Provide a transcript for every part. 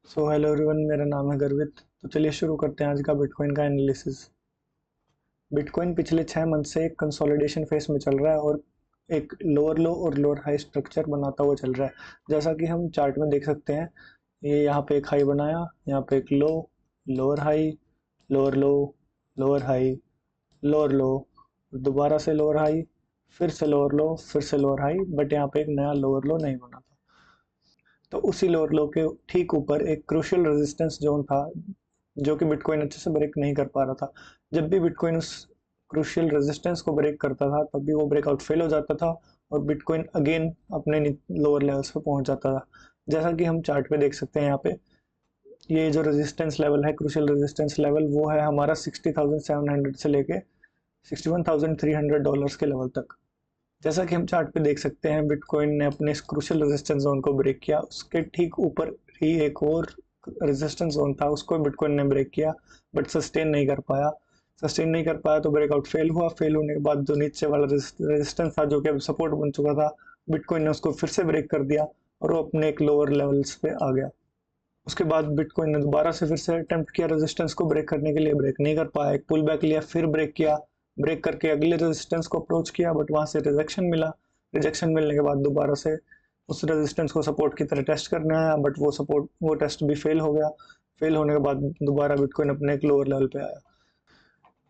So hello everyone, मेरा नाम है गर्वित। तो चलिए शुरू करते हैं आज का बिटकॉइन का एनालिसिस। बिटकॉइन पिछले 6 मंथ से एक कंसोलिडेशन फेस में चल रहा है और एक लोअर लो और लोअर हाई स्ट्रक्चर बनाता हुआ चल रहा है। जैसा कि हम चार्ट में देख सकते हैं, ये यहाँ पे एक हाई बनाया, यहाँ पे एक low, lower high, lower low, lower high, lower low, दोबारा से लोअर हाई, फिर से लोअर लो, फिर से लोअर हाई, बट यहाँ पे एक नया लोअर लो नहीं बना था। तो उसी लोअर लो के ठीक ऊपर एक क्रूशियल रेजिस्टेंस जोन था जो कि बिटकॉइन अच्छे से ब्रेक नहीं कर पा रहा था। जब भी बिटकॉइन उस क्रूशियल रेजिस्टेंस को ब्रेक करता था तब भी वो ब्रेकआउट फेल हो जाता था और बिटकॉइन अगेन अपने लोअर लेवल्स पे पहुंच जाता था। जैसा कि हम चार्ट पे देख सकते हैं, यहाँ पे ये जो रेजिस्टेंस लेवल है, क्रूशियल रेजिस्टेंस लेवल, वो है हमारा 60,700 से लेके $61,300 के लेवल तक। जैसा कि हम चार्ट पे देख सकते हैं, बिटकॉइन ने अपने इस क्रूशियल रेजिस्टेंस जोन को ब्रेक किया। उसके ठीक ऊपर ही एक और रेजिस्टेंस जोन था, उसको बिटकॉइन ने ब्रेक किया बट सस्टेन नहीं कर पाया। तो ब्रेकआउट फेल हुआ। फेल होने के बाद जो नीचे वाला रेजिस्टेंस था, जो कि अब सपोर्ट बन चुका था, बिटकॉइन ने उसको फिर से ब्रेक कर दिया और वो अपने एक लोअर लेवल्स पे आ गया। उसके बाद बिटकॉइन ने दोबारा से फिर से अटेम्प्ट किया रेजिस्टेंस को ब्रेक करने के लिए, ब्रेक नहीं कर पाया। एक पुल बैक लिया, फिर ब्रेक किया, ब्रेक करके अगले रेजिस्टेंस को अप्रोच किया बट वहां से रिजेक्शन मिला। रिजेक्शन मिलने के बाद दोबारा से उस रेजिस्टेंस को सपोर्ट की तरह टेस्ट करने आया बट वो टेस्ट भी फेल हो गया। फेल होने के बाद दोबारा बिटकॉइन अपने एक लोअर लेवल पे आया।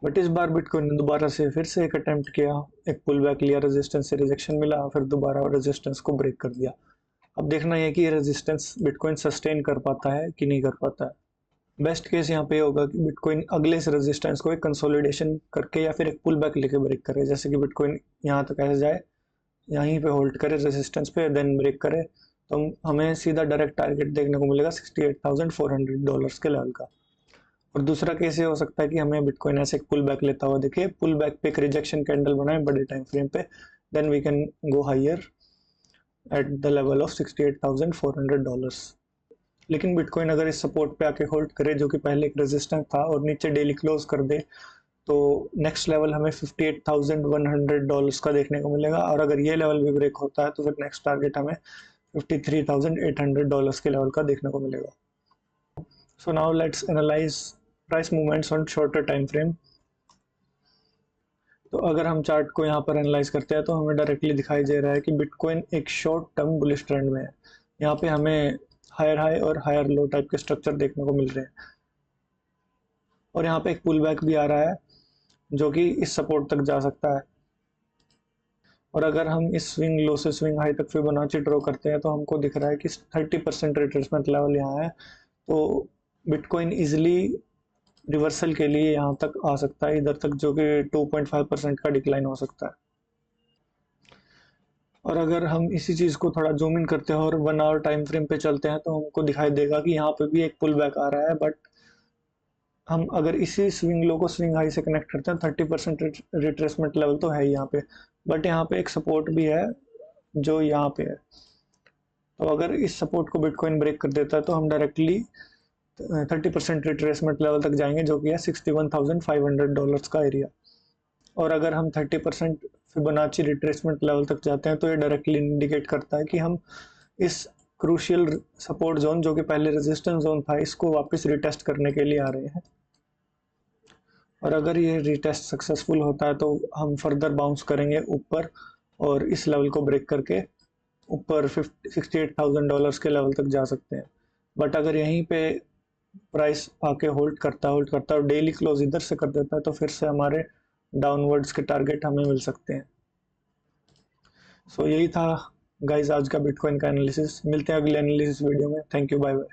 बट इस बार बिटकॉइन ने दोबारा से फिर से एक अटेम्प्ट किया, एक पुल बैक लिया, रेजिस्टेंस से रिजेक्शन मिला, फिर दोबारा रेजिस्टेंस को ब्रेक कर दिया। अब देखना है कि ये रेजिस्टेंस बिटकॉइन सस्टेन कर पाता है कि नहीं कर पाता है। बेस्ट केस यहाँ पे होगा कि बिटकॉइन अगले इस रेजिस्टेंस को एक कंसोलिडेशन करके या फिर एक पुल बैक लेके ब्रेक करे। जैसे कि बिटकॉइन यहाँ तक ऐसे जाए, यहीं पे होल्ड करे रेजिस्टेंस पे, देन ब्रेक करे, तो हमें सीधा डायरेक्ट टारगेट देखने को मिलेगा $68,400 के लेवल का। और दूसरा केस ये हो सकता है कि हमें बिटकॉइन ऐसे एक पुल बैक लेता हुआ दिखे, पुल बैक पे एक रिजेक्शन कैंडल बनाए बड़े टाइम फ्रेम पे, then we can go higher at the level of $68,400। लेकिन बिटकॉइन अगर इस सपोर्ट पे आके होल्ड करे, जो कि पहले एक रेजिस्टेंस था, और नीचे डेली क्लोज कर दे, तो नेक्स्ट लेवल हमें $58,100 का देखने को मिलेगा। और अगर ये लेवल भी ब्रेक होता है तो फिर नेक्स्ट टारगेट हमें $53,800 के लेवल का देखने को मिलेगा। So now let's analyse price movements on shorter time frame. तो अगर हम चार्ट को यहाँ पर एनालाइज करते हैं तो हमें डायरेक्टली दिखाई दे रहा है कि बिटकॉइन एक शॉर्ट टर्म बुलिश ट्रेंड में है। यहाँ पे हमें हायर हाई और हायर लो टाइप के स्ट्रक्चर देखने को मिल रहे हैं और यहाँ पे एक पुल बैक भी आ रहा है जो कि इस सपोर्ट तक जा सकता है। और अगर हम इस स्विंग लो से स्विंग हाई तक फिबोनाची ड्रॉ करते हैं तो हमको दिख रहा है कि 30% रिट्रेसमेंट लेवल यहाँ है। तो बिटकॉइन इजिली रिवर्सल के लिए यहाँ तक आ सकता है, इधर तक, जो कि 2.5% का डिक्लाइन हो सकता है। और अगर हम इसी चीज़ को थोड़ा जूम इन करते हैं और 1 आवर टाइम फ्रेम पे चलते हैं तो हमको दिखाई देगा कि यहाँ पे भी एक पुल बैक आ रहा है। बट हम अगर इसी स्विंग लो को स्विंग हाई से कनेक्ट करते हैं, 30% रिट्रेसमेंट लेवल तो है यहाँ पे, बट यहाँ पे एक सपोर्ट भी है जो यहाँ पे है। तो अगर इस सपोर्ट को बिटकॉइन ब्रेक कर देता है तो हम डायरेक्टली 30% रिट्रेसमेंट लेवल तक जाएंगे, जो कि है $61,500 का एरिया। और अगर हम 30% फिबोनाची रिट्रेसमेंट लेवल तक जाते हैं तो ये डायरेक्टली इंडिकेट करता है कि हम इस क्रूशियल सपोर्ट जोन, जो कि पहले रेजिस्टेंस जोन था, इसको वापस रिटेस्ट करने के लिए आ रहे हैं। और अगर ये रिटेस्ट सक्सेसफुल होता है तो हम फर्दर बाउंस करेंगे ऊपर और इस लेवल को ब्रेक करके ऊपर $68,000 के लेवल तक जा सकते हैं। बट अगर यहीं पे प्राइस आके होल्ड करता है और डेली क्लोज इधर से कर देता है तो फिर से हमारे डाउनवर्ड्स के टारगेट हमें मिल सकते हैं। सो यही था गाइज आज का बिटकॉइन का एनालिसिस। मिलते हैं अगले एनालिसिस वीडियो में। Thank you, bye bye.